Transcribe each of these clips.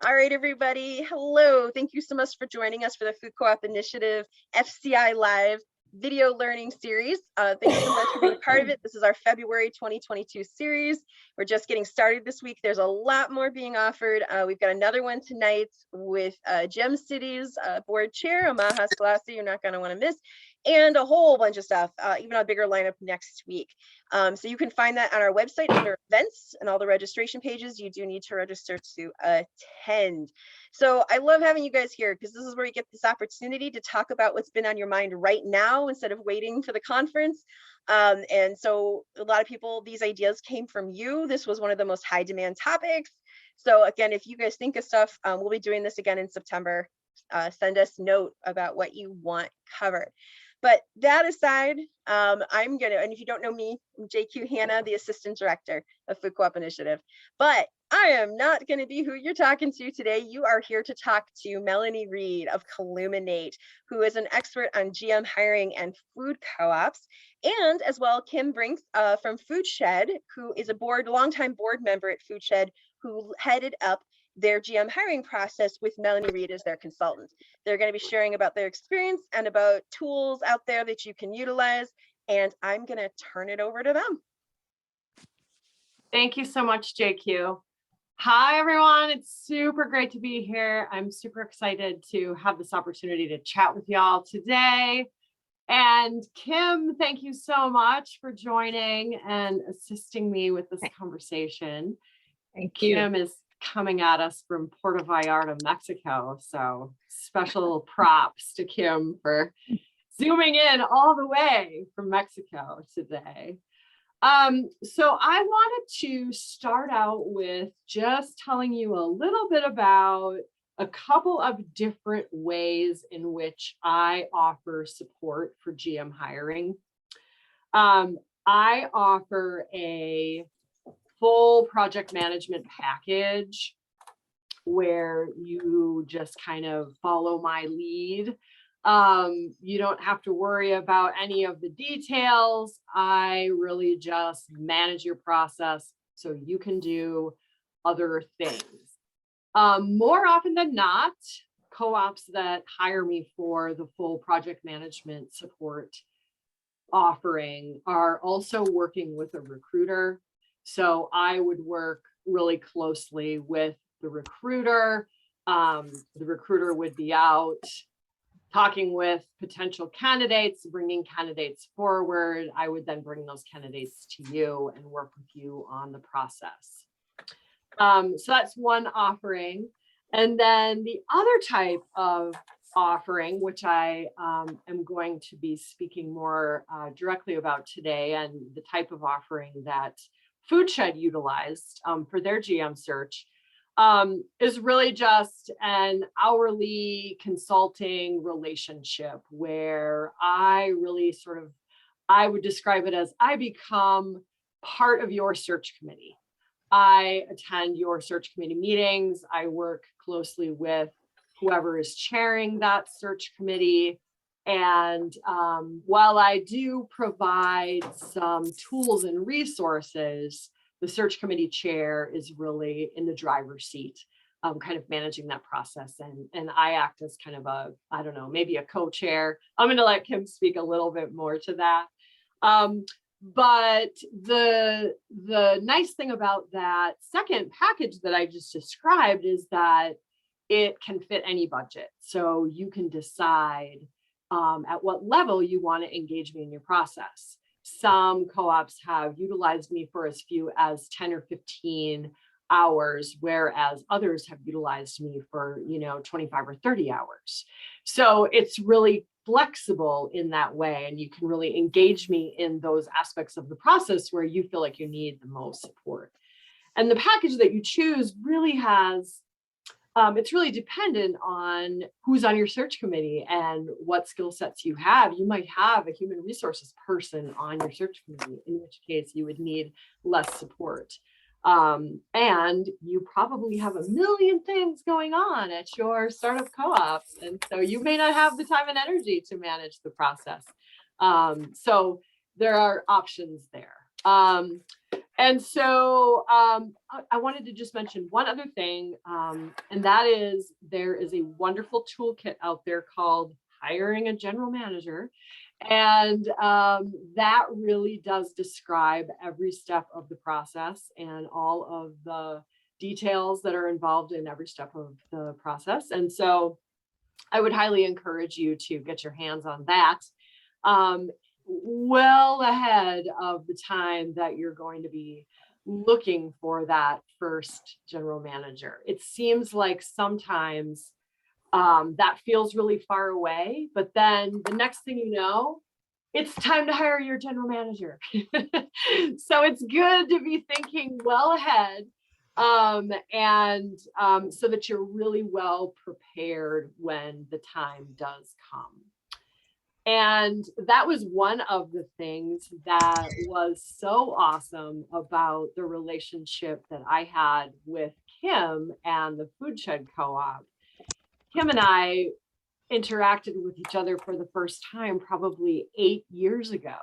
All right, everybody. Hello. Thank you so much for joining us for the Food Co-op Initiative FCI Live video learning series. Thanks so much for being a part of it. This is our February 2022 series. We're just getting started this week. There's a lot more being offered. We've got another one tonight with Gem City's board chair, Amaha Selassie, you're not going to want to miss, and a whole bunch of stuff, even a bigger lineup next week. So you can find that on our website under events and all the registration pages. You do need to register to attend. So I love having you guys here because this is where you get this opportunity to talk about what's been on your mind right now instead of waiting for the conference. And so a lot of people, these ideas came from you. This was one of the most high demand topics. So again, if you guys think of stuff, we'll be doing this again in September. Send us a note about what you want covered. But that aside, I'm gonna, and if you don't know me, I'm JQ Hannah, the Assistant Director of Food Co-op Initiative. But I am not gonna be who you're talking to today. You are here to talk to Melanie Reid of Columinate, who is an expert on GM hiring and food co-ops. And as well, Kim Brinks from Food Shed, who is a longtime board member at Food Shed, who headed up their GM hiring process with Melanie Reid as their consultant. They're going to be sharing about their experience and about tools out there that you can utilize. And I'm going to turn it over to them. Thank you so much, JQ. Hi, everyone. It's super great to be here. I'm super excited to have this opportunity to chat with y'all today. And Kim, thank you so much for joining and assisting me with this conversation. Thank you. Kim is coming at us from Puerto Vallarta, Mexico. So special props to Kim for zooming in all the way from Mexico today. So I wanted to start out with just telling you a little bit about a couple of different ways in which I offer support for GM hiring. I offer a full project management package where you just kind of follow my lead. You don't have to worry about any of the details. I really just manage your process so you can do other things. More often than not, co-ops that hire me for the full project management support offering are also working with a recruiter. So I would work really closely with the recruiter. The recruiter would be out talking with potential candidates, bringing candidates forward. I would then bring those candidates to you and work with you on the process. So that's one offering. And then the other type of offering, which I am going to be speaking more directly about today, and the type of offering that Food Shed utilized for their GM search, is really just an hourly consulting relationship where I really I would describe it as I become part of your search committee. I attend your search committee meetings. I work closely with whoever is chairing that search committee. And while I do provide some tools and resources, the search committee chair is really in the driver's seat, kind of managing that process. And I act as kind of a, I don't know, maybe a co-chair. I'm going to let Kim speak a little bit more to that. But the nice thing about that second package that I just described is that it can fit any budget. So you can decide at what level you want to engage me in your process. Some co-ops have utilized me for as few as 10 or 15 hours, whereas others have utilized me for, 25 or 30 hours. So it's really flexible in that way, and you can really engage me in those aspects of the process where you feel like you need the most support. And the package that you choose really has it's really dependent on who's on your search committee and what skill sets you have. You might have a human resources person on your search committee, in which case you would need less support. And you probably have a million things going on at your startup co-ops. And so you may not have the time and energy to manage the process. So there are options there. And so I wanted to just mention one other thing, and that is there is a wonderful toolkit out there called Hiring a General Manager. And that really does describe every step of the process and all of the details that are involved in every step of the process. And so I would highly encourage you to get your hands on that. Well ahead of the time that you're going to be looking for that first general manager. It seems like sometimes that feels really far away, but then the next thing you know, it's time to hire your general manager. So it's good to be thinking well ahead, and so that you're really well prepared when the time does come. And that was one of the things that was so awesome about the relationship that I had with Kim and the Food Shed Co-op. Kim and I interacted with each other for the first time probably 8 years ago.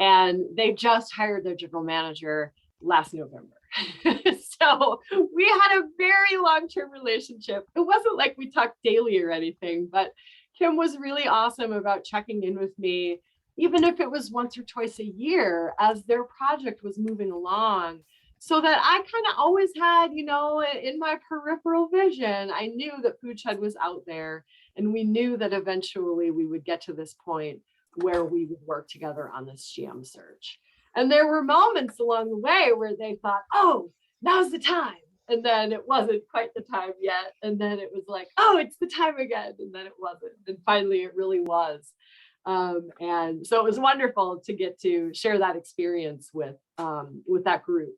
And they just hired their general manager last November. So we had a very long-term relationship. It wasn't like we talked daily or anything, but Kim was really awesome about checking in with me, even if it was once or twice a year as their project was moving along, so that I kind of always had, in my peripheral vision, I knew that Food Shed was out there, and we knew that eventually we would get to this point where we would work together on this GM search. And there were moments along the way where they thought, oh, now's the time. And then it wasn't quite the time yet. And then it was like, oh, it's the time again. And then it wasn't. And finally, it really was. And so it was wonderful to get to share that experience with that group.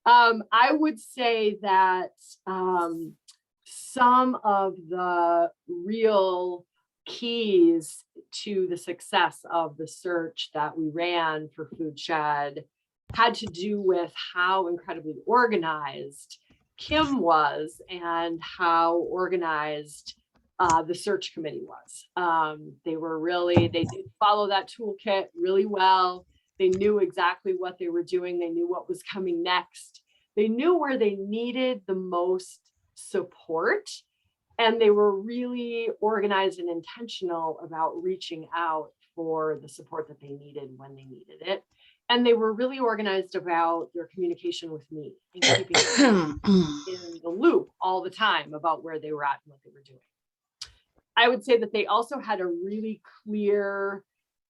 I would say that some of the real keys to the success of the search that we ran for Food Shed had to do with how incredibly organized Kim was and how organized the search committee was. They did follow that toolkit really well. They knew exactly what they were doing. They knew what was coming next. They knew where they needed the most support. And they were really organized and intentional about reaching out for the support that they needed when they needed it. And they were really organized about their communication with me and keeping in the loop all the time about where they were at and what they were doing. I would say that they also had a really clear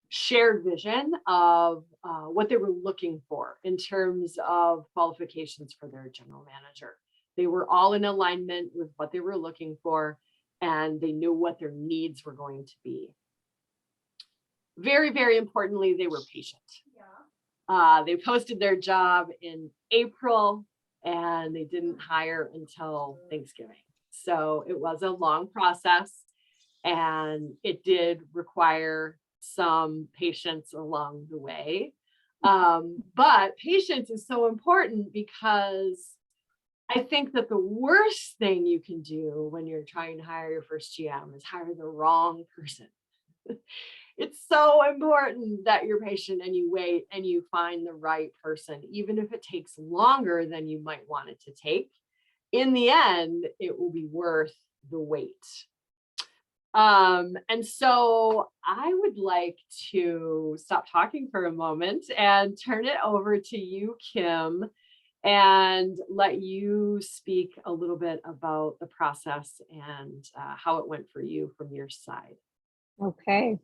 shared vision of what they were looking for in terms of qualifications for their general manager. They were all in alignment with what they were looking for, and they knew what their needs were going to be. Very, very importantly, they were patient. They posted their job in April, and they didn't hire until Thanksgiving. So it was a long process, and it did require some patience along the way. But patience is so important, because I think that the worst thing you can do when you're trying to hire your first GM is hire the wrong person. It's so important that you're patient and you wait and you find the right person, even if it takes longer than you might want it to take. In the end, it will be worth the wait. And so I would like to stop talking for a moment and turn it over to you, Kim, and let you speak a little bit about the process and how it went for you from your side. Okay.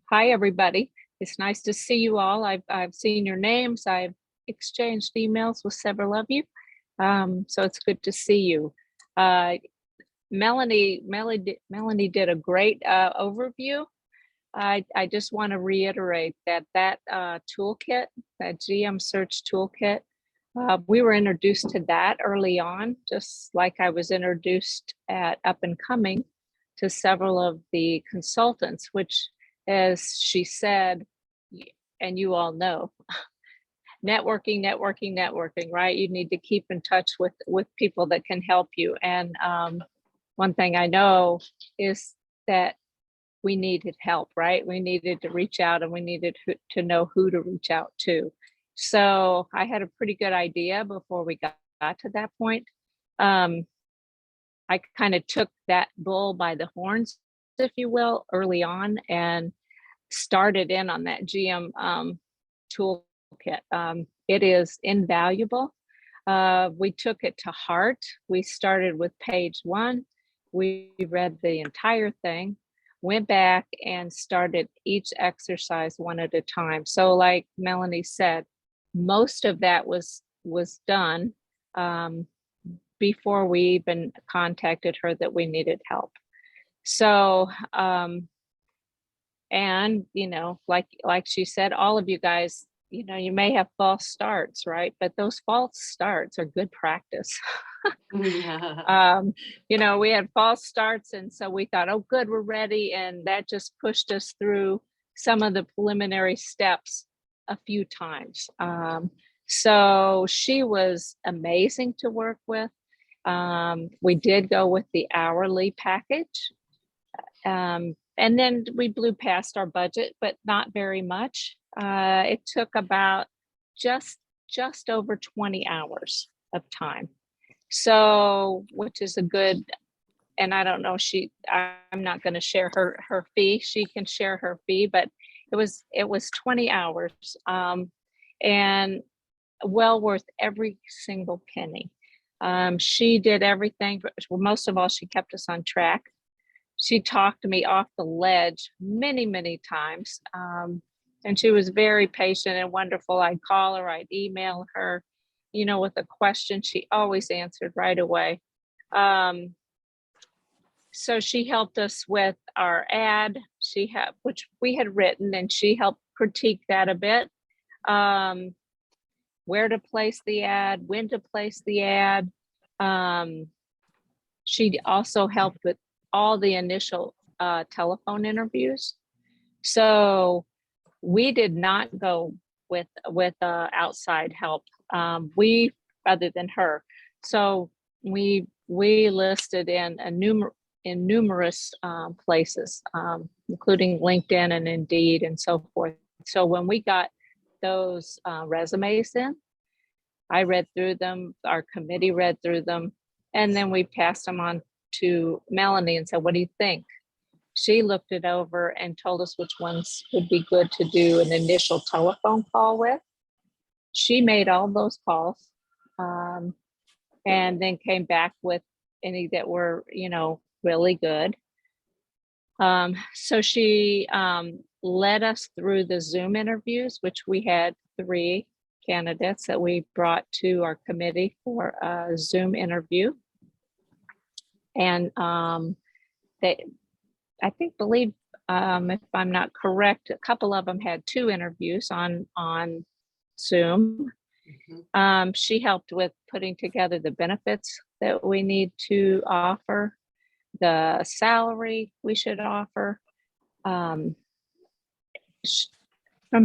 Hi, everybody. It's nice to see you all. I've seen your names. I've exchanged emails with several of you. So it's good to see you. Melanie did a great overview. I just want to reiterate that toolkit, that GM search toolkit, we were introduced to that early on, just like I was introduced at Up and Coming to several of the consultants, which, as she said, and you all know, networking, right? You need to keep in touch with people that can help you. And one thing I know is that we needed help, right? We needed to reach out, and we needed to know who to reach out to. So I had a pretty good idea before we got to that point. I kind of took that bull by the horns, if you will, early on and started in on that GM toolkit. It is invaluable. We took it to heart. We started with page 1. We read the entire thing, went back and started each exercise one at a time. So like Melanie said, most of that was done before we even contacted her that we needed help. So, and like she said, all of you guys, you may have false starts, right? But those false starts are good practice. We had false starts, and so we thought, oh, good, we're ready, and that just pushed us through some of the preliminary steps a few times. So she was amazing to work with. We did go with the hourly package. And then we blew past our budget, but not very much. It took about just over 20 hours of time. So, which is a good, and I don't know, I'm not going to share her fee. She can share her fee, but it was 20 hours and well worth every single penny. She did everything, but most of all, she kept us on track. She talked me off the ledge many, many times. And she was very patient and wonderful. I'd call her, I'd email her, with a question. She always answered right away. So she helped us with our ad, which we had written, and she helped critique that a bit. Where to place the ad, when to place the ad. She also helped with all the initial telephone interviews. So we did not go with outside help, other than her. So we listed in numerous places, including LinkedIn and Indeed and so forth. So when we got those resumes in, I read through them, our committee read through them, and then we passed them on to Melanie and said, what do you think? She looked it over and told us which ones would be good to do an initial telephone call with. She made all those calls and then came back with any that were, really good. So she led us through the Zoom interviews, which we had 3 candidates that we brought to our committee for a Zoom interview. And believe, if I'm not correct, a couple of them had 2 interviews on Zoom. Mm-hmm. She helped with putting together the benefits that we need to offer, the salary we should offer. From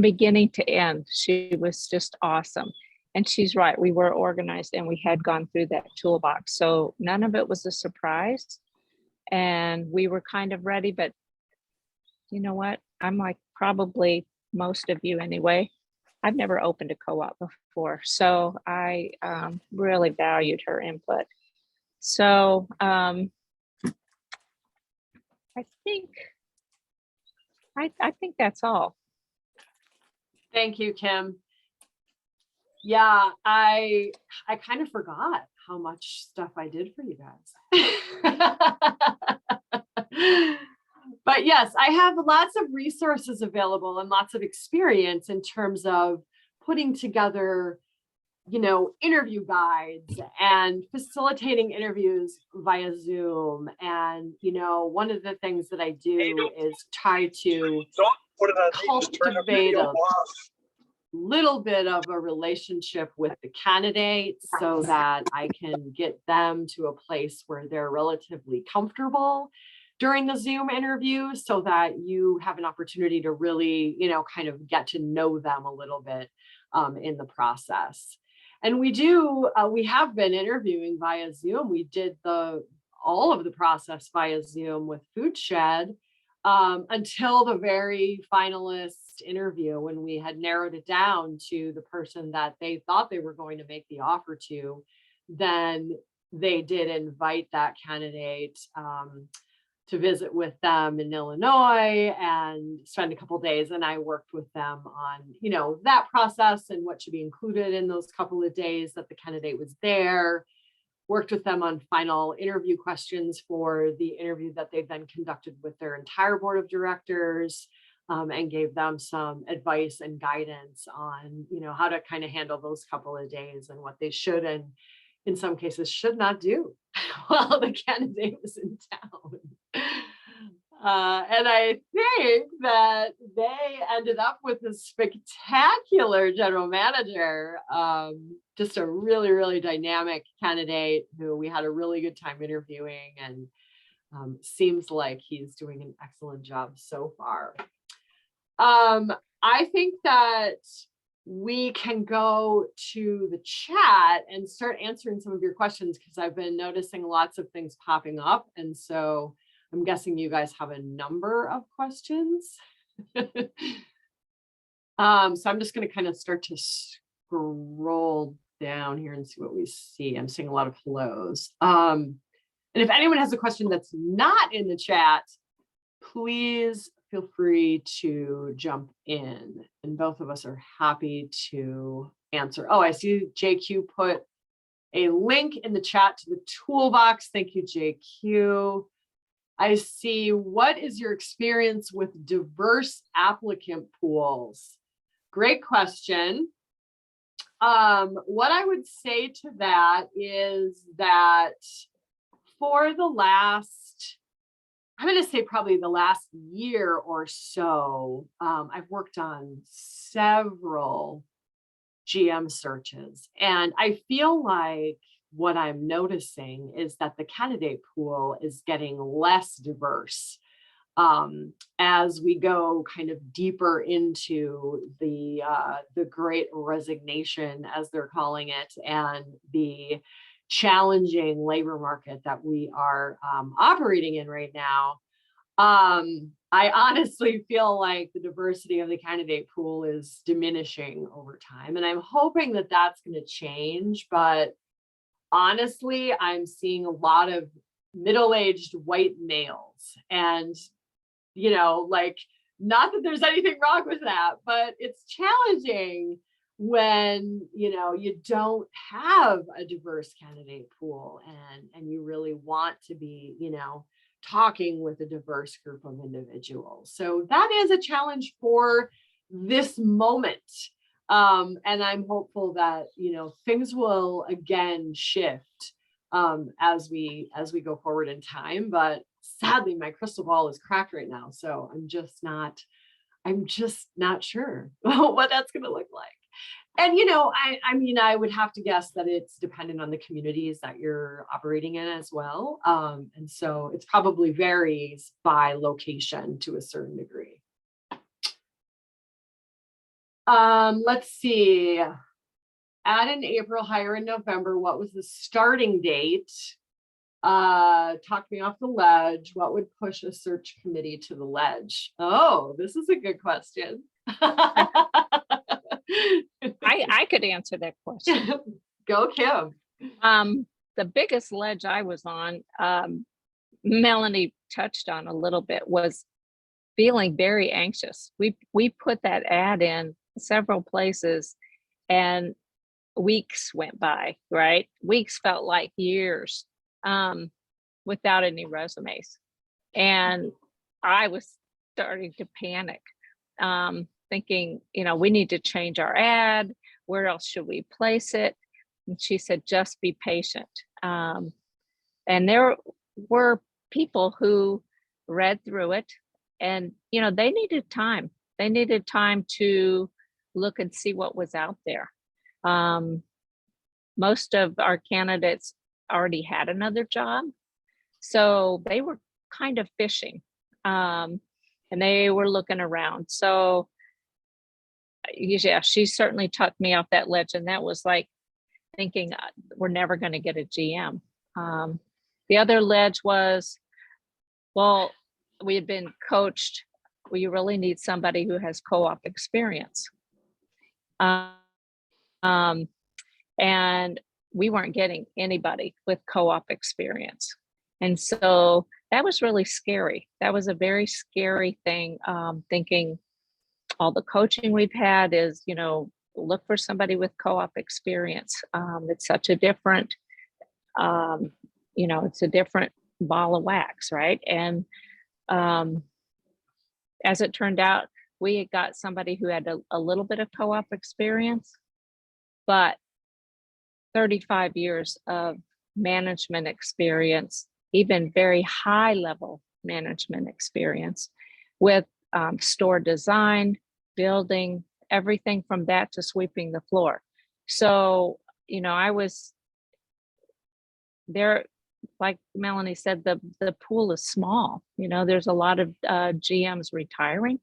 beginning to end, she was just awesome. And she's right, we were organized and we had gone through that toolbox. So none of it was a surprise. And we were kind of ready, but you know what? I'm like probably most of you anyway. I've never opened a co-op before, so I really valued her input. So I think that's all. Thank you, Kim. Yeah, I kind of forgot how much stuff I did for you guys. But yes, I have lots of resources available and lots of experience in terms of putting together, interview guides and facilitating interviews via Zoom. And, one of the things that I do is try to cultivate a little bit of a relationship with the candidates so that I can get them to a place where they're relatively comfortable during the Zoom interview, so that you have an opportunity to really, kind of get to know them a little bit in the process. And we have been interviewing via Zoom. We did all of the process via Zoom with Food Shed. until the very finalist interview, when we had narrowed it down to the person that they thought they were going to make the offer to, then they did invite that candidate to visit with them in Illinois and spend a couple of days. And I worked with them on, you know, that process and what should be included in those couple of days that the candidate was there. Worked with them on final interview questions for the interview that they then conducted with their entire board of directors, and gave them some advice and guidance on, you know, how to kind of handle those couple of days and what they should and in some cases should not do while the candidate was in town. And I think that they ended up with a spectacular general manager, just a really, really dynamic candidate who we had a really good time interviewing, and seems like he's doing an excellent job so far. I think that we can go to the chat and start answering some of your questions, because I've been noticing lots of things popping up. And so I'm guessing you guys have a number of questions. So I'm just going to kind of start to scroll down here and see what we see. I'm seeing a lot of hellos. And if anyone has a question that's not in the chat, please feel free to jump in, and both of us are happy to answer. Oh, I see JQ put a link in the chat to the toolbox. Thank you, JQ. I see, what is your experience with diverse applicant pools? Great question. What I would say to that is that for the last, I'm going to say probably the last year or so, I've worked on several GM searches, and I feel like what I'm noticing is that the candidate pool is getting less diverse as we go kind of deeper into the Great Resignation, as they're calling it, and the challenging labor market that we are operating in right now. I honestly feel like the diversity of the candidate pool is diminishing over time, and I'm hoping that that's going to change. But honestly, I'm seeing a lot of middle-aged white males, and, you know, like, not that there's anything wrong with that, but it's challenging when, you know, you don't have a diverse candidate pool, and you really want to be, you know, talking with a diverse group of individuals. So that is a challenge for this moment. And I'm hopeful that, you know, things will again shift as we go forward in time. But sadly, my crystal ball is cracked right now. So I'm just not sure what that's going to look like. And, you know, I mean, I would have to guess that it's dependent on the communities that you're operating in as well. And so it's probably varies by location to a certain degree. Let's see. Add in April, hire in November. What was the starting date? Talk me off the ledge. What would push a search committee to the ledge? Oh, this is a good question. I could answer that question. Go, Kim. The biggest ledge I was on, Melanie touched on a little bit, was feeling very anxious. We put that ad in several places, and weeks went by, right? Weeks felt like years without any resumes. And I was starting to panic, thinking, you know, we need to change our ad. Where else should we place it? And she said, just be patient. And there were people who read through it, and, you know, they needed time. They needed time to look and see what was out there. Most of our candidates already had another job, so they were kind of fishing, and they were looking around. So yeah, she certainly tucked me off that ledge, and that was like thinking we're never going to get a GM. The other ledge was, well, we had been coached, well, you really need somebody who has co-op experience. Um, and we weren't getting anybody with co-op experience. And so that was really scary. That was a very scary thing, thinking all the coaching we've had is, look for somebody with co-op experience. It's such a different, it's a different ball of wax, right? And as it turned out, we had got somebody who had a little bit of co-op experience, but 35 years of management experience, even very high level management experience with store design, building, everything from that to sweeping the floor. So, I was there, like Melanie said, the pool is small. There's a lot of GMs retiring.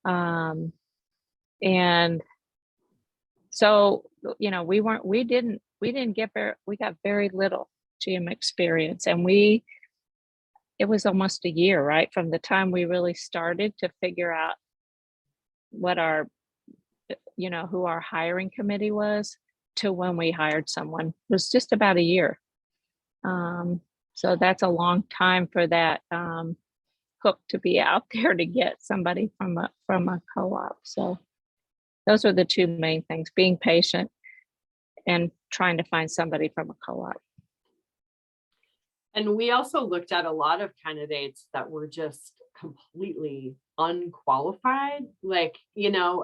And so, we got very little GM experience, and it was almost a year, right? From the time we really started to figure out what who our hiring committee was to when we hired someone. It was just about a year. So that's a long time for that hook to be out there to get somebody from a co-op. So those are the two main things: being patient and trying to find somebody from a co-op. And we also looked at a lot of candidates that were just completely unqualified,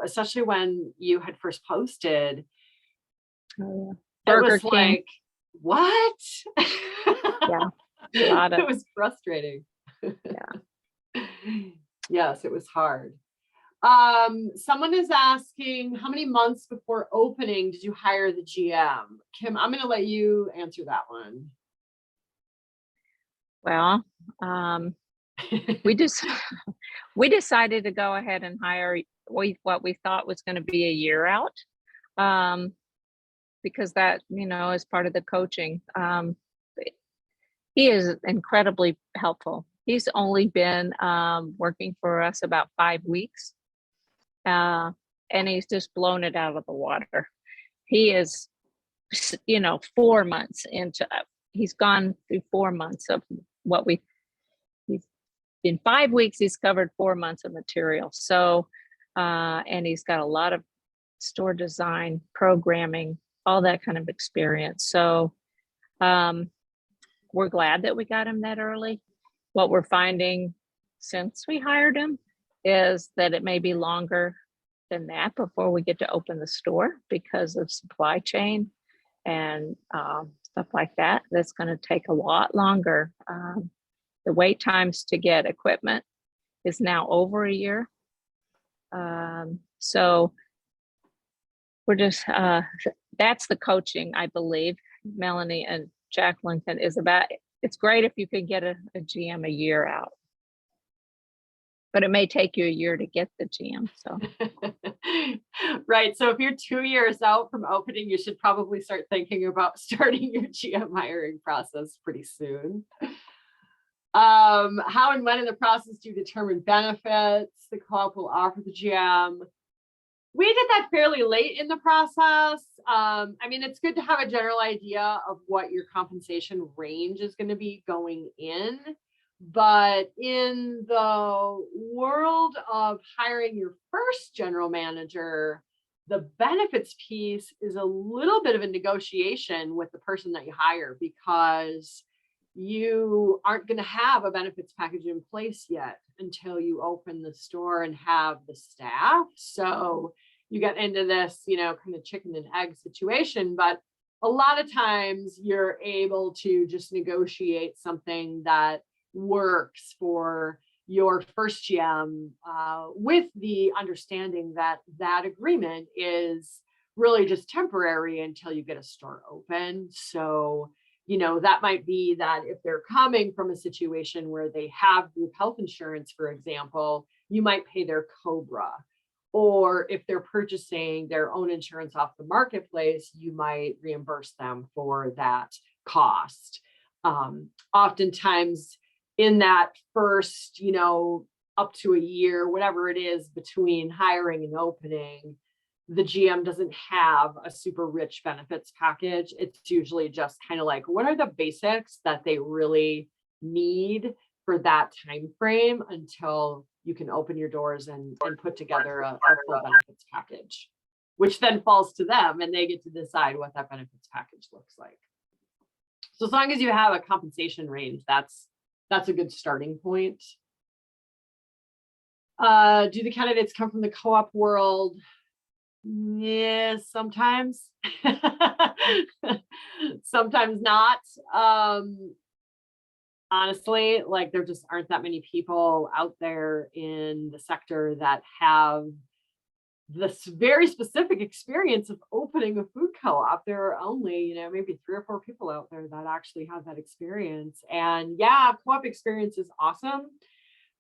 especially when you had first posted. Oh, yeah. It Burger was King. like, what? Yeah, a lot of it was frustrating. Yeah. Yes, it was hard. Someone is asking, how many months before opening did you hire the GM? Kim, I'm going to let you answer that one. Well, we decided to go ahead and hire what we thought was going to be a year out, because that, is part of the coaching. He is incredibly helpful. He's only been working for us about 5 weeks, and he's just blown it out of the water. He is, 4 months into, he's gone through 4 months of in 5 weeks, he's covered 4 months of material. So, and he's got a lot of store design, programming, all that kind of experience. So, we're glad that we got him that early. What we're finding since we hired him is that it may be longer than that before we get to open the store because of supply chain and stuff like that. That's going to take a lot longer. The wait times to get equipment is now over a year. So we're just, that's the coaching, I believe, Melanie and Jacqueline is about. It's great if you can get a GM a year out, but it may take you a year to get the GM. So, right. So if you're 2 years out from opening, you should probably start thinking about starting your GM hiring process pretty soon. How and when in the process do you determine benefits the co-op will offer the GM? We did that fairly late in the process. It's good to have a general idea of what your compensation range is going to be going in. But in the world of hiring your first general manager, the benefits piece is a little bit of a negotiation with the person that you hire, because you aren't going to have a benefits package in place yet until you open the store and have the staff. So you get into this, kind of chicken and egg situation, but a lot of times you're able to just negotiate something that works for your first GM, with the understanding that that agreement is really just temporary until you get a store open. So, that might be that if they're coming from a situation where they have group health insurance, for example, you might pay their COBRA. Or if they're purchasing their own insurance off the marketplace, you might reimburse them for that cost. Oftentimes, in that first, up to a year, whatever it is between hiring and opening, the GM doesn't have a super rich benefits package. It's usually just kind of like, what are the basics that they really need for that time frame until you can open your doors and put together a full benefits package, which then falls to them and they get to decide what that benefits package looks like. So as long as you have a compensation range, that's a good starting point. Do the candidates come from the co-op world? Yeah, sometimes. Sometimes not. Honestly, like there just aren't that many people out there in the sector that have this very specific experience of opening a food co-op. There are only, maybe 3 or 4 people out there that actually have that experience. And yeah, co-op experience is awesome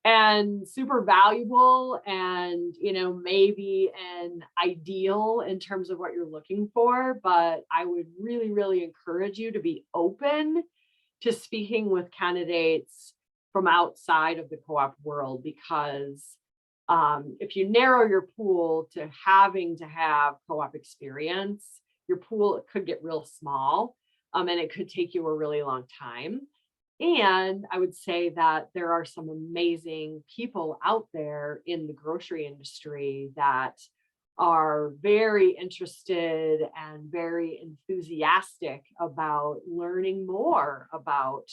and super valuable and, maybe an ideal in terms of what you're looking for. But I would really, really encourage you to be open to speaking with candidates from outside of the co-op world, because if you narrow your pool to having to have co-op experience, your pool could get real small, and it could take you a really long time. And I would say that there are some amazing people out there in the grocery industry that are very interested and very enthusiastic about learning more about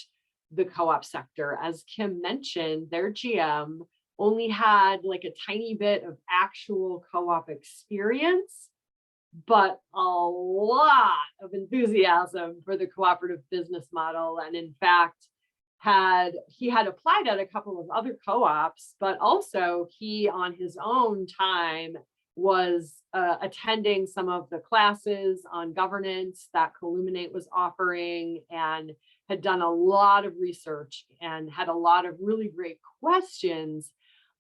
the co-op sector. As Kim mentioned, their GM only had like a tiny bit of actual co-op experience, but a lot of enthusiasm for the cooperative business model. And in fact, he had applied at a couple of other co-ops, but also he on his own time was attending some of the classes on governance that Columinate was offering, and had done a lot of research and had a lot of really great questions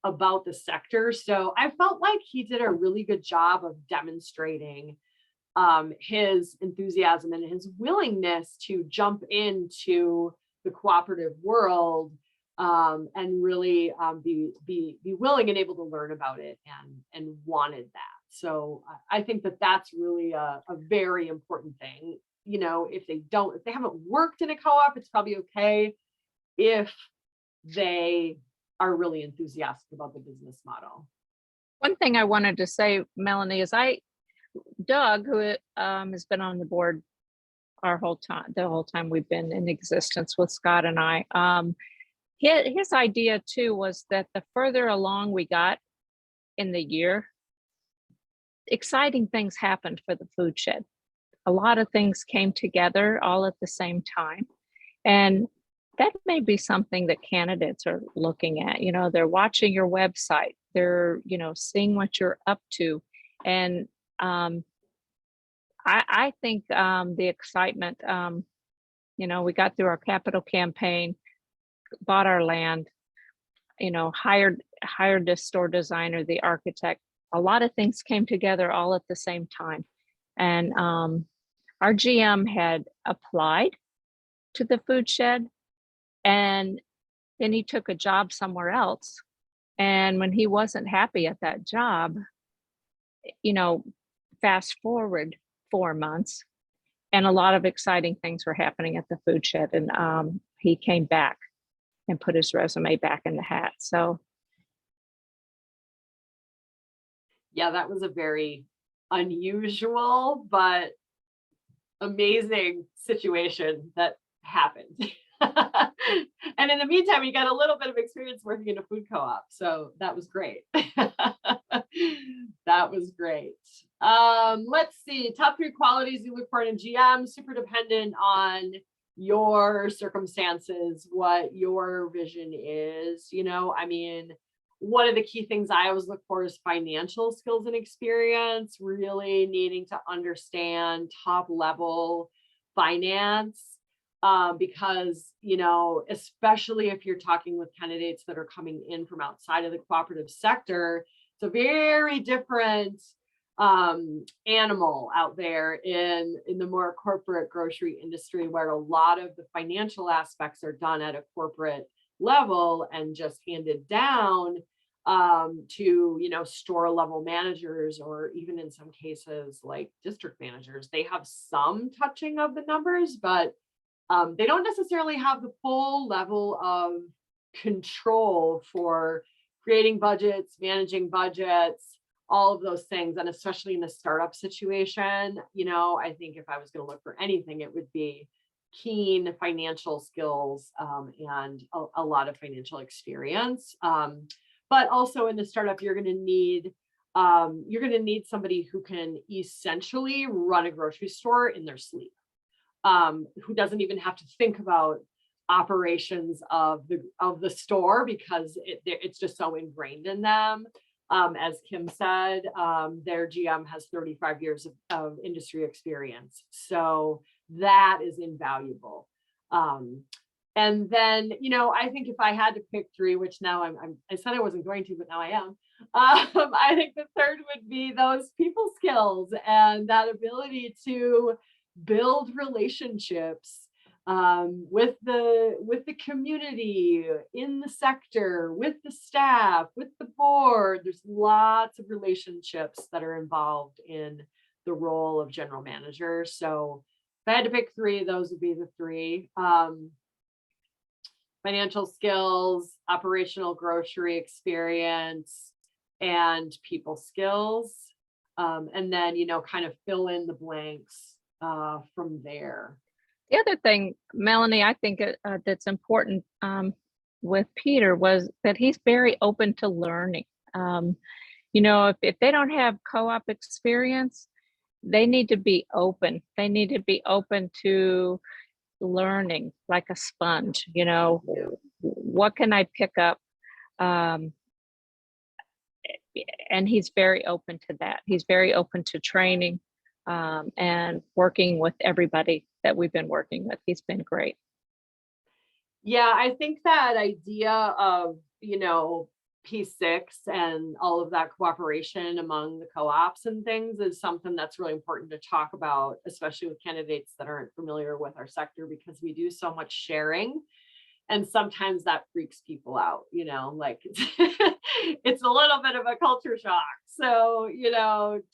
about the sector. So I felt like he did a really good job of demonstrating his enthusiasm and his willingness to jump into the cooperative world and really be willing and able to learn about it and wanted that. So I think that that's really a very important thing. If they haven't worked in a co-op, it's probably okay. If they are really enthusiastic about the business model. One thing I wanted to say, Melanie, is Doug, who has been on the board the whole time we've been in existence with Scott and I, his idea too was that the further along we got in the year, exciting things happened for the food shed. A lot of things came together all at the same time. And that may be something that candidates are looking at. They're watching your website, they're, seeing what you're up to. And I think the excitement, we got through our capital campaign, bought our land, hired the store designer, the architect. A lot of things came together all at the same time. And our GM had applied to the food shed, and then he took a job somewhere else. And when he wasn't happy at that job, fast forward 4 months, and a lot of exciting things were happening at the food shed. And he came back and put his resume back in the hat. So yeah, that was a very unusual but amazing situation that happened. And in the meantime, he got a little bit of experience working in a food co-op. So that was great. That was great. Let's see, top 3 qualities you look for in a GM, super dependent on your circumstances, what your vision is. One of the key things I always look for is financial skills and experience, really needing to understand top level finance. Because, especially if you're talking with candidates that are coming in from outside of the cooperative sector, it's a very different animal out there in the more corporate grocery industry, where a lot of the financial aspects are done at a corporate level and just handed down to, store level managers, or even in some cases like district managers. They have some touching of the numbers, but they don't necessarily have the full level of control for creating budgets, managing budgets, all of those things. And especially in a startup situation, I think if I was going to look for anything, it would be keen financial skills and a lot of financial experience. But also in the startup, you're going to need somebody who can essentially run a grocery store in their sleep, who doesn't even have to think about operations of the store, because it's just so ingrained in them. As Kim said, their GM has 35 years of industry experience, so that is invaluable. And then, I think if I had to pick three, which now I said I wasn't going to, but now I am. I think the third would be those people skills and that ability to build relationships with the community, in the sector, with the staff, with the board. There's lots of relationships that are involved in the role of general manager. So if I had to pick three, those would be the three. Financial skills, operational grocery experience, and people skills. And then, kind of fill in the blanks from there. The other thing, Melanie, I think that's important with Peter was that he's very open to learning. If they don't have co-op experience, they need to be open. They need to be open to learning like a sponge. What can I pick up? And he's very open to that. He's very open to training and working with everybody that we've been working with. He's been great. Yeah, I think that idea of, P6 and all of that cooperation among the co-ops and things is something that's really important to talk about, especially with candidates that aren't familiar with our sector, because we do so much sharing. And sometimes that freaks people out, like it's a little bit of a culture shock. So,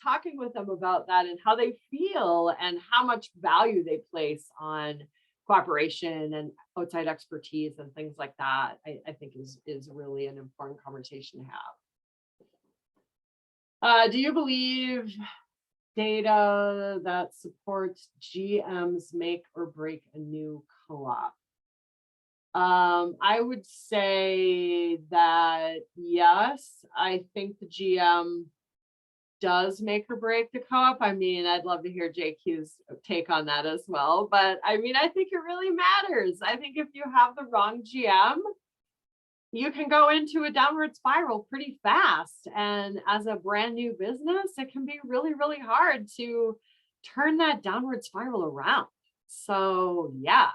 talking with them about that and how they feel and how much value they place on cooperation and outside expertise and things like that, I think is really an important conversation to have. Do you believe data that supports GMs make or break a new co-op? I would say that yes, I think the GM does make or break the co-op. I mean, I'd love to hear JQ's take on that as well. But I mean, I think it really matters. I think if you have the wrong GM, you can go into a downward spiral pretty fast. And as a brand new business, it can be really, really hard to turn that downward spiral around. So yeah.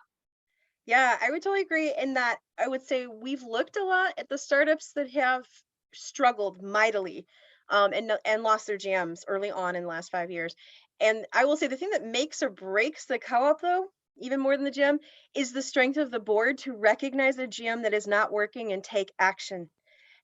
Yeah, I would totally agree in that. I would say we've looked a lot at the startups that have struggled mightily and lost their GMs early on in the last 5 years. And I will say the thing that makes or breaks the co-op, though, even more than the GM, is the strength of the board to recognize a GM that is not working and take action.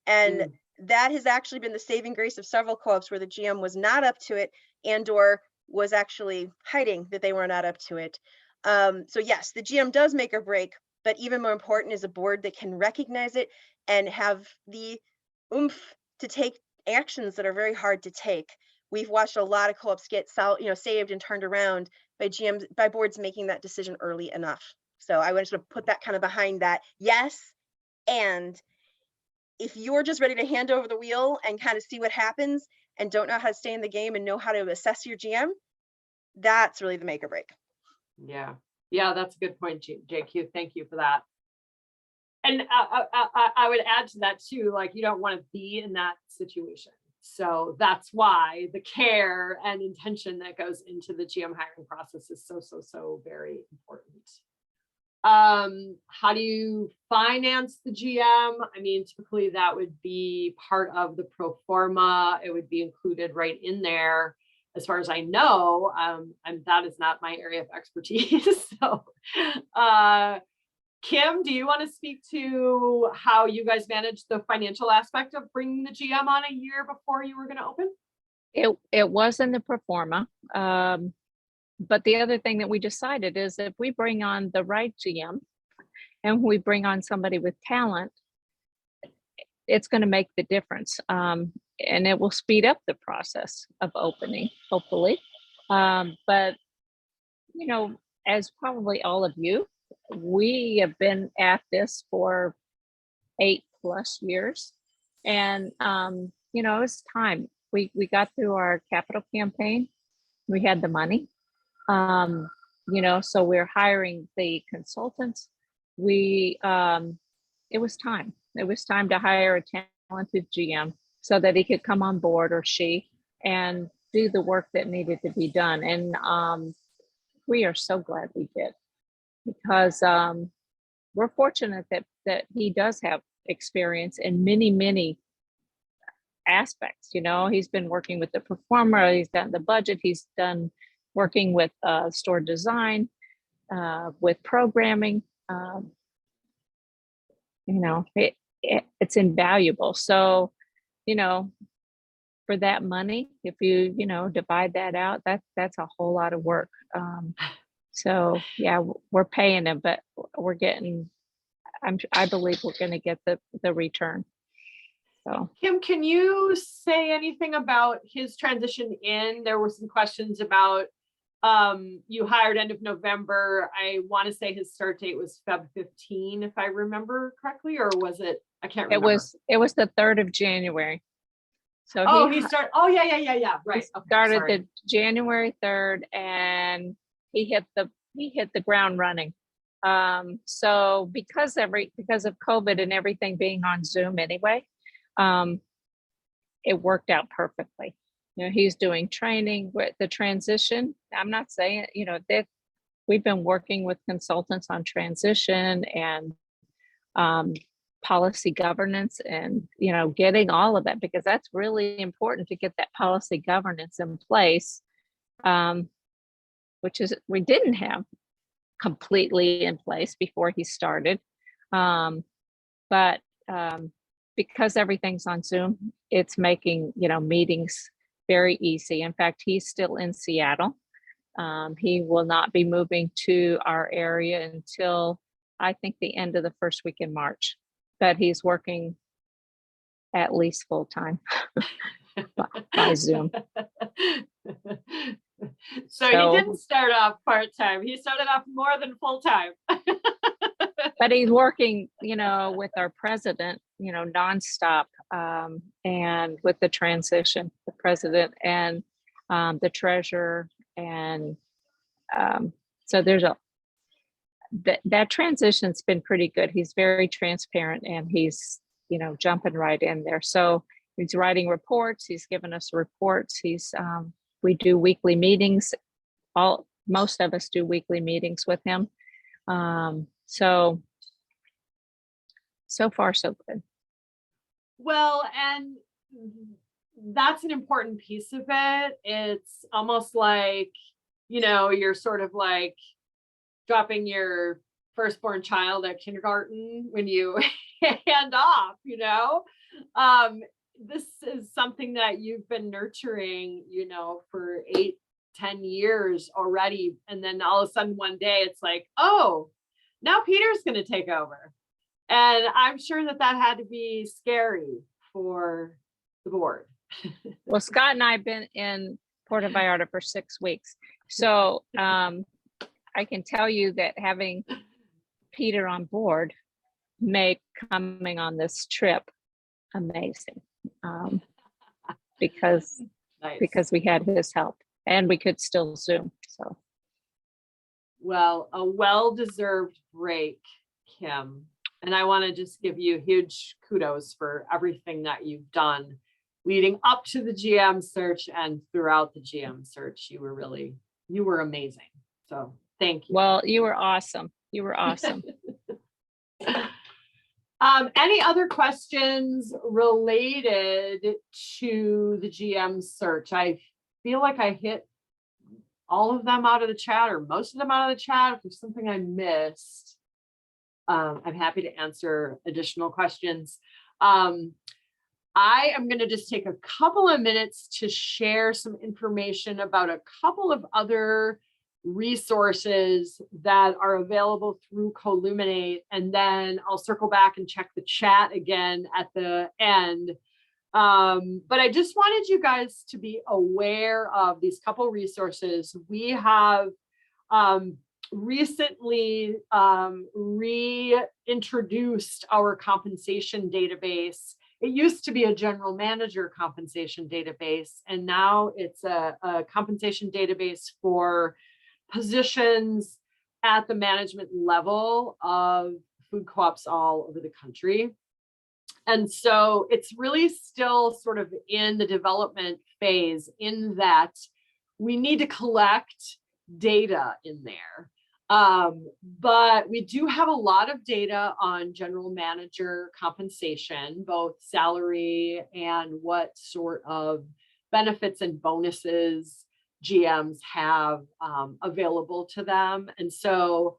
And that has actually been the saving grace of several co-ops where the GM was not up to it and or was actually hiding that they were not up to it. So yes, the GM does make or break, but even more important is a board that can recognize it and have the oomph to take actions that are very hard to take. We've watched a lot of co-ops get saved and turned around by boards making that decision early enough. So I want to sort of put that kind of behind that. Yes, and if you're just ready to hand over the wheel and kind of see what happens and don't know how to stay in the game and know how to assess your GM, that's really the make or break. Yeah, that's a good point, JQ. Thank you for that. And I would add to that too, like you don't want to be in that situation. So that's why the care and intention that goes into the GM hiring process is so very important. How do you finance the GM? I mean, typically that would be part of the pro forma. It would be included right in there. As far as I know, and that is not my area of expertise. So Kim, do you want to speak to how you guys managed the financial aspect of bringing the GM on a year before you were going to open? It was in the pro forma. But the other thing that we decided is if we bring on the right GM and we bring on somebody with talent, it's going to make the difference. And it will speed up the process of opening, hopefully. But, you know, as probably all of you, we have been at this for 8+ years. And, you know, it's time. We got through our capital campaign. We had the money. You know, so we're hiring the consultants. It was time. It was time to hire a talented GM so that he could come on board, or she, and do the work that needed to be done. And we are so glad we did, because we're fortunate that he does have experience in many aspects. You know, he's been working with the performer, he's done the budget, he's done working with store design, with programming. You know, it's invaluable. So, you know, for that money, if you know, divide that out, that's a whole lot of work. So yeah, we're paying him, but we're getting, I believe we're going to get the return. So Kim, can you say anything about his transition in? There were some questions about, you hired end of November. I want to say his start date was Feb 15, if I remember correctly, or was it? I can't remember. It was the 3rd of January. So he started. Oh yeah. Right. He started the January 3rd, and he hit the ground running. So because of COVID and everything being on Zoom anyway, it worked out perfectly. You know, he's doing training with the transition. I'm not saying, you know, that we've been working with consultants on transition and policy governance, and, you know, getting all of that, because that's really important to get that policy governance in place, which is we didn't have completely in place before he started. But because everything's on Zoom, it's making, you know, meetings very easy. In fact, he's still in Seattle. He will not be moving to our area until I think the end of the first week in March, but he's working at least full time by Zoom. So he didn't start off part-time. He started off more than full-time. But he's working, you know, with our president, you know, nonstop, and with the transition, the president and the treasurer. And so there's that transition's been pretty good. He's very transparent, and he's, you know, jumping right in there. So he's writing reports. He's given us reports. We do weekly meetings. Most of us do weekly meetings with him. So far so good. Well, and that's an important piece of it. It's almost like, you know, you're sort of like dropping your firstborn child at kindergarten when you hand off, you know. This is something that you've been nurturing, you know, for 8-10 years already. And then all of a sudden one day it's like, oh, now Peter's going to take over. And I'm sure that had to be scary for the board. Well, Scott and I have been in Puerto Vallarta for 6 weeks. So I can tell you that having Peter on board made coming on this trip amazing, because we had his help and we could still Zoom. So, well, a well-deserved break, Kim. And I want to just give you huge kudos for everything that you've done leading up to the GM search and throughout the GM search. You were amazing. So thank you. Well, you were awesome. You were awesome. Any other questions related to the GM search? I feel like I hit all of them out of the chat, or most of them out of the chat. If there's something I missed. I'm happy to answer additional questions. I am going to just take a couple of minutes to share some information about a couple of other resources that are available through Columinate, and then I'll circle back and check the chat again at the end. But I just wanted you guys to be aware of these couple resources. We have recently reintroduced our compensation database. It used to be a general manager compensation database, and now it's a compensation database for positions at the management level of food co-ops all over the country. And so it's really still sort of in the development phase, in that we need to collect data in there. But we do have a lot of data on general manager compensation, both salary and what sort of benefits and bonuses GMs have available to them. And so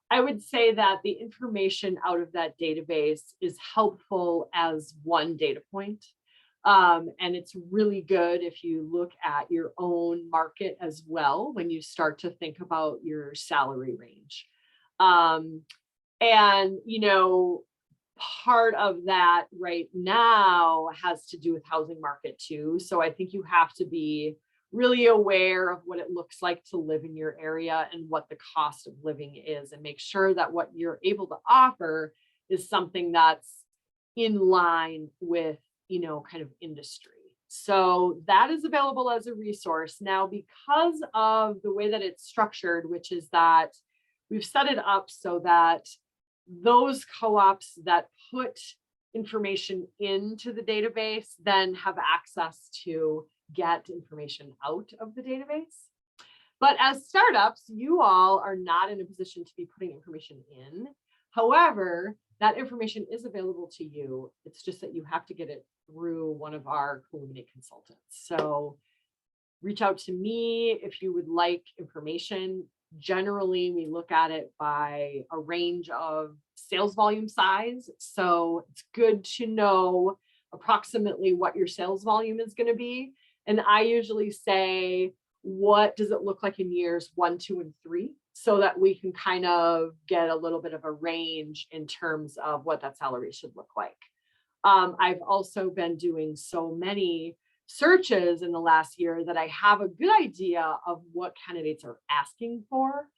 I would say that the information out of that database is helpful as one data point. And it's really good if you look at your own market as well when you start to think about your salary range. And, you know, part of that right now has to do with housing market too. So I think you have to be really aware of what it looks like to live in your area and what the cost of living is, and make sure that what you're able to offer is something that's in line with, you know, kind of industry. So that is available as a resource. Now, because of the way that it's structured, which is that we've set it up so that those co-ops that put information into the database then have access to get information out of the database. But as startups, you all are not in a position to be putting information in. However, that information is available to you. It's just that you have to get it through one of our Columinate consultants. So reach out to me if you would like information. Generally, we look at it by a range of sales volume size. So it's good to know approximately what your sales volume is going to be. And I usually say, what does it look like in years 1, 2, and 3? So that we can kind of get a little bit of a range in terms of what that salary should look like. I've also been doing so many searches in the last year that I have a good idea of what candidates are asking for.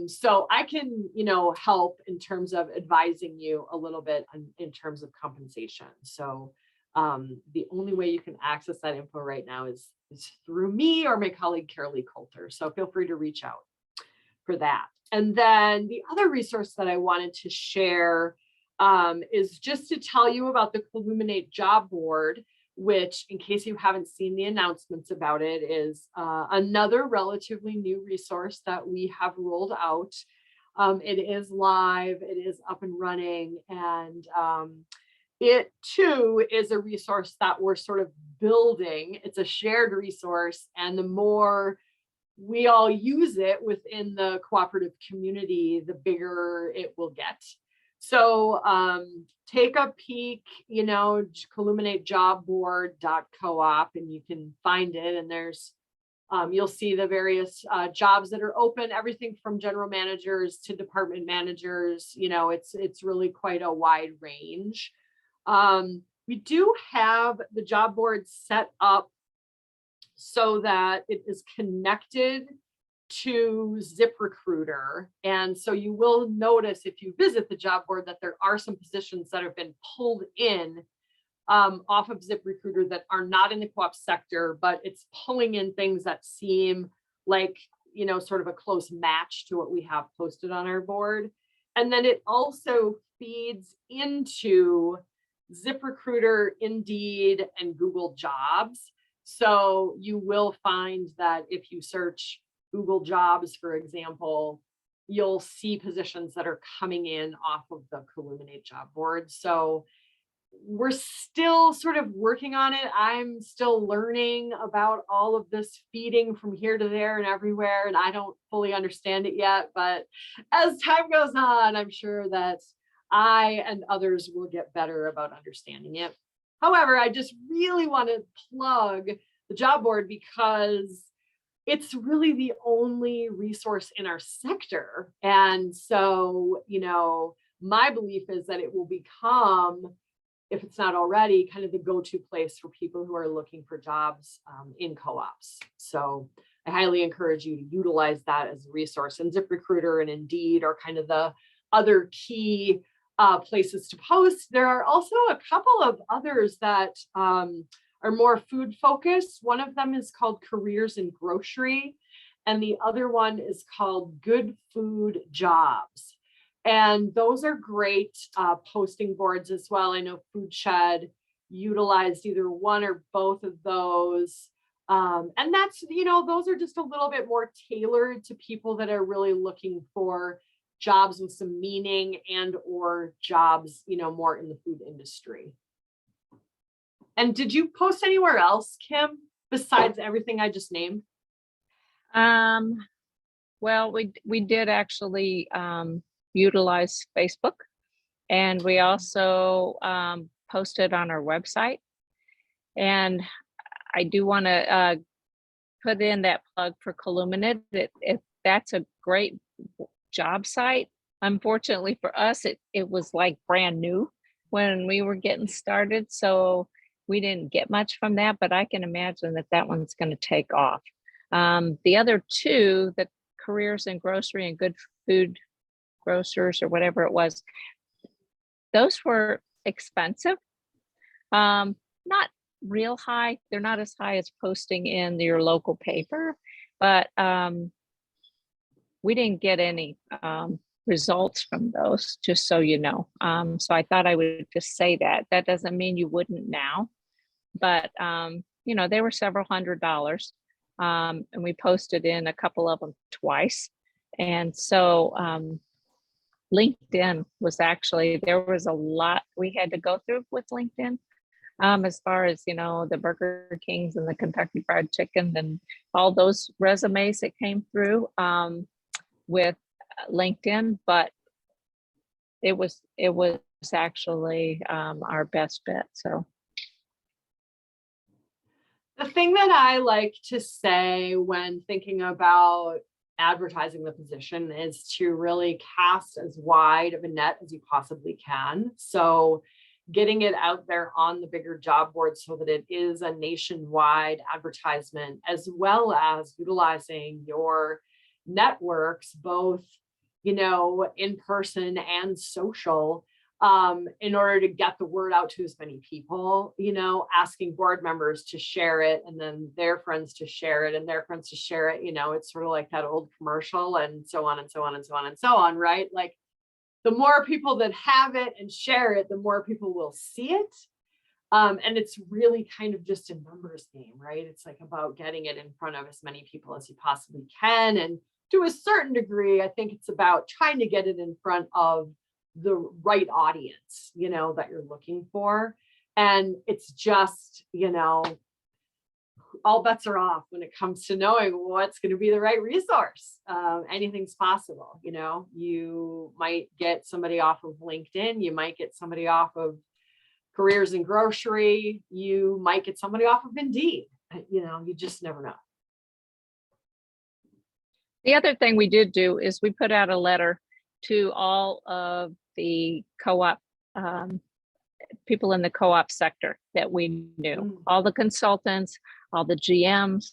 So I can, you know, help in terms of advising you a little bit in terms of compensation. So the only way you can access that info right now is through me or my colleague, Carolee Coulter. So feel free to reach out for that. And then the other resource that I wanted to share is just to tell you about the Columinate job board, which, in case you haven't seen the announcements about it, is another relatively new resource that we have rolled out. It is live, it is up and running, and it too is a resource that we're sort of building. It's a shared resource, and the more we all use it within the cooperative community, the bigger it will get. So take a peek, you know, columinatejobboard.coop, and you can find it. And there's, you'll see the various jobs that are open, everything from general managers to department managers. You know, it's really quite a wide range. We do have the job board set up so that it is connected to ZipRecruiter. And so you will notice if you visit the job board that there are some positions that have been pulled in off of ZipRecruiter that are not in the co-op sector, but it's pulling in things that seem like, you know, sort of a close match to what we have posted on our board. And then it also feeds into ZipRecruiter, Indeed, and Google Jobs. So you will find that if you search Google Jobs, for example, you'll see positions that are coming in off of the Columinate job board. So we're still sort of working on it. I'm still learning about all of this feeding from here to there and everywhere, and I don't fully understand it yet. But as time goes on, I'm sure that I and others will get better about understanding it. However, I just really want to plug the job board because it's really the only resource in our sector. And so, my belief is that it will become, if it's not already, kind of the go-to place for people who are looking for jobs in co-ops. So I highly encourage you to utilize that as a resource. And ZipRecruiter and Indeed are kind of the other key places to post. There are also a couple of others that are more food focused. One of them is called Careers in Grocery, and the other one is called Good Food Jobs. And those are great posting boards as well. I know Food Shed utilized either one or both of those. And that's, those are just a little bit more tailored to people that are really looking for jobs with some meaning and or jobs, more in the food industry. And did you post anywhere else, Kim, besides everything I just named? Well, we did actually utilize Facebook, and we also posted on our website. And I do want to put in that plug for Columinate. If that's a great job site. Unfortunately for us, it was like brand new when we were getting started, so we didn't get much from that, but I can imagine that one's going to take off. The other two, the Careers in Grocery and Good Food Grocers or whatever it was, those were expensive. Not real high. They're not as high as posting in your local paper, but we didn't get any results from those, just so you know. So I thought I would just say that. That doesn't mean you wouldn't now, but they were several $100s, and we posted in a couple of them twice. And so LinkedIn was actually, there was a lot we had to go through with LinkedIn. As far as, the Burger Kings and the Kentucky Fried Chicken and all those resumes that came through with LinkedIn, but it was actually our best bet. So the thing that I like to say when thinking about advertising the position is to really cast as wide of a net as you possibly can. So getting it out there on the bigger job board so that it is a nationwide advertisement, as well as utilizing your networks, both, in person and social, in order to get the word out to as many people, asking board members to share it and then their friends to share it and their friends to share it. It's sort of like that old commercial and so on and so on and so on and so on, right? Like, the more people that have it and share it, the more people will see it. And it's really kind of just a numbers game, right? It's like about getting it in front of as many people as you possibly can. And to a certain degree, I think it's about trying to get it in front of the right audience, that you're looking for. And it's just, all bets are off when it comes to knowing what's going to be the right resource. Anything's possible. You might get somebody off of LinkedIn. You might get somebody off of Careers in Grocery. You might get somebody off of Indeed. You just never know. the other thing we did do is we put out a letter to all of the co-op people in the co-op sector that we knew, all the consultants, all the GMs,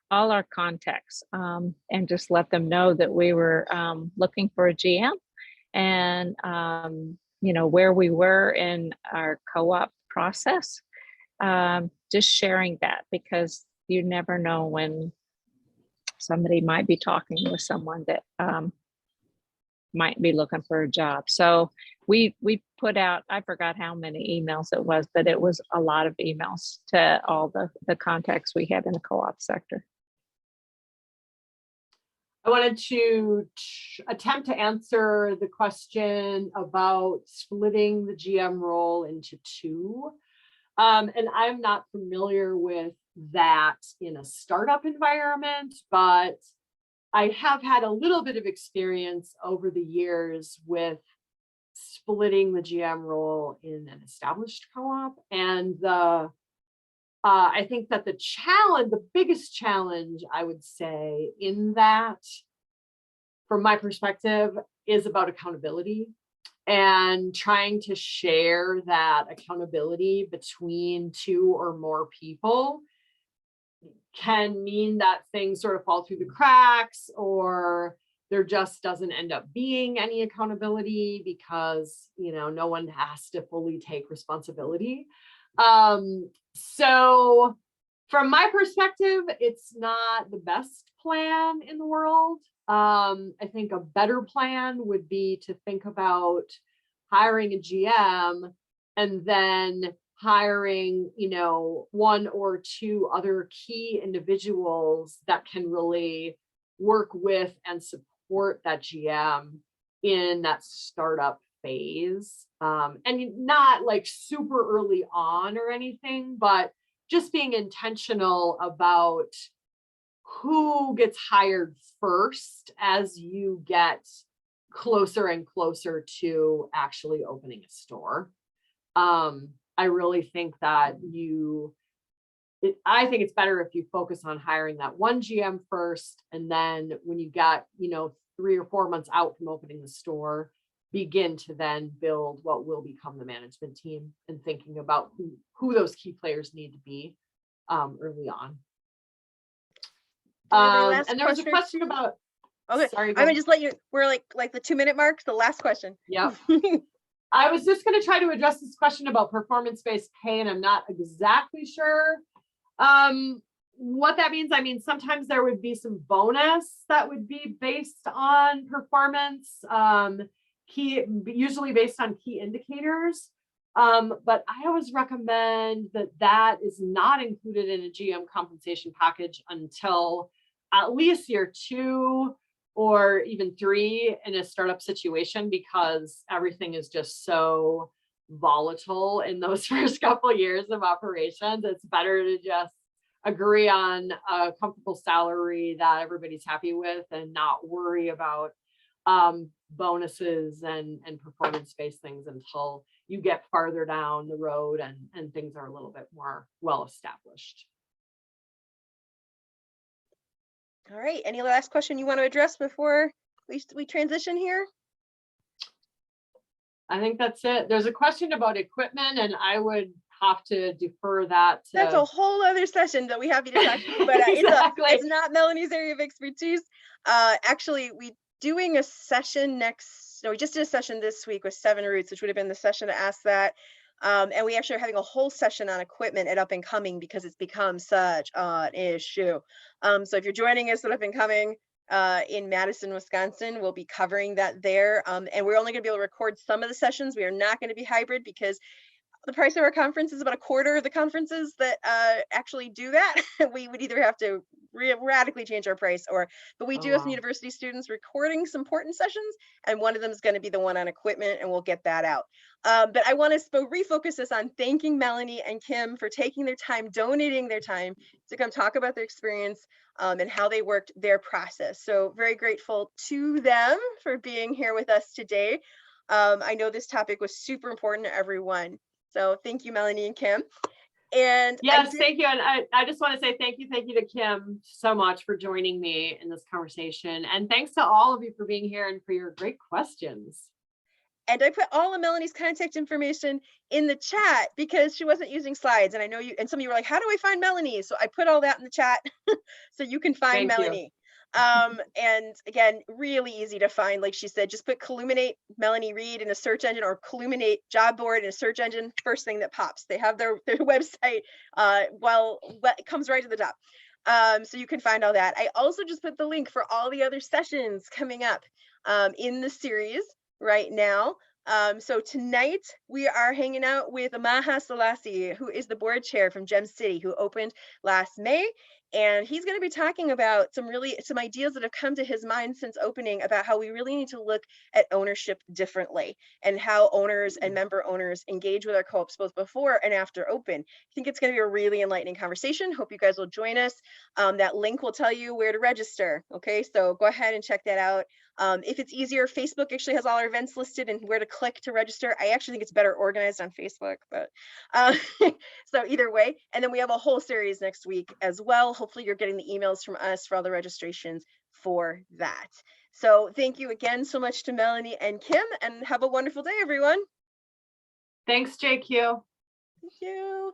all our contacts, and just let them know that we were looking for a GM and, where we were in our co-op process, just sharing that, because you never know when somebody might be talking with someone that might be looking for a job. So we put out, I forgot how many emails it was, but it was a lot of emails to all the contacts we had in the co-op sector. I wanted to attempt to answer the question about splitting the GM role into two. And I'm not familiar with that in a startup environment, but I have had a little bit of experience over the years with splitting the GM role in an established co-op. And I think that the biggest challenge, I would say, in that, from my perspective, is about accountability and trying to share that accountability between two or more people can mean that things sort of fall through the cracks, or there just doesn't end up being any accountability because, no one has to fully take responsibility. So from my perspective, it's not the best plan in the world. I think a better plan would be to think about hiring a GM and then hiring, one or two other key individuals that can really work with and support that GM in that startup phase. And not like super early on or anything, but just being intentional about who gets hired first as you get closer and closer to actually opening a store. I really think that I think it's better if you focus on hiring that one GM first, and then when you got, 3 or 4 months out from opening the store, begin to then build what will become the management team and thinking about who those key players need to be early on. And there was a question about, okay, sorry, I'm gonna just let you, we're like the 2-minute mark, the last question. Yeah. I was just going to try to address this question about performance-based pay, and I'm not exactly sure what that means. I mean, sometimes there would be some bonus that would be based on performance, usually based on key indicators. But I always recommend that is not included in a GM compensation package until at least year 2 or even 3 in a startup situation, because everything is just so volatile in those first couple of years of operations. It's better to just agree on a comfortable salary that everybody's happy with and not worry about bonuses and performance-based things until you get farther down the road and things are a little bit more well established. All right, any last question you want to address before we transition here? I think that's it. There's a question about equipment, and I would have to defer that to... That's a whole other session that we have you to talk to, but Exactly. it's not Melanie's area of expertise. Actually, we doing a session we just did a session this week with 7 Roots, which would have been the session to ask that. And we actually are having a whole session on equipment at Up and Coming because it's become such an issue. So if you're joining us at Up and Coming in Madison, Wisconsin, we'll be covering that there. And we're only going to be able to record some of the sessions. We are not going to be hybrid because the price of our conference is about a quarter of the conferences that actually do that. We would either have to radically change our price, but we do have some university students recording some important sessions, and one of them is going to be the one on equipment, and we'll get that out. But I want to refocus this on thanking Melanie and Kim for taking their time, donating their time to come talk about their experience and how they worked their process. So very grateful to them for being here with us today. I know this topic was super important to everyone. So thank you, Melanie and Kim. And yes, thank you. And I just want to say thank you to Kim so much for joining me in this conversation. And thanks to all of you for being here and for your great questions. And I put all of Melanie's contact information in the chat because she wasn't using slides. And I know and some of you were like, how do I find Melanie? So I put all that in the chat so you can find Melanie. And again, really easy to find. Like she said, just put Columinate Melanie Reid in a search engine, or Columinate job board in a search engine. First thing that pops. They have their website. It comes right to the top. So you can find all that. I also just put the link for all the other sessions coming up in the series right now. So tonight we are hanging out with Maha Selassie, who is the board chair from Gem City, who opened last May. And he's going to be talking about some ideas that have come to his mind since opening about how we really need to look at ownership differently, and how owners and member owners engage with our co-ops both before and after open. I think it's going to be a really enlightening conversation. Hope you guys will join us. That link will tell you where to register. Okay, so go ahead and check that out. If it's easier, Facebook actually has all our events listed and where to click to register. I actually think it's better organized on Facebook, but so either way. And then we have a whole series next week as well. Hopefully you're getting the emails from us for all the registrations for that. So thank you again so much to Melanie and Kim, and have a wonderful day, everyone. Thanks, JQ. Thank you.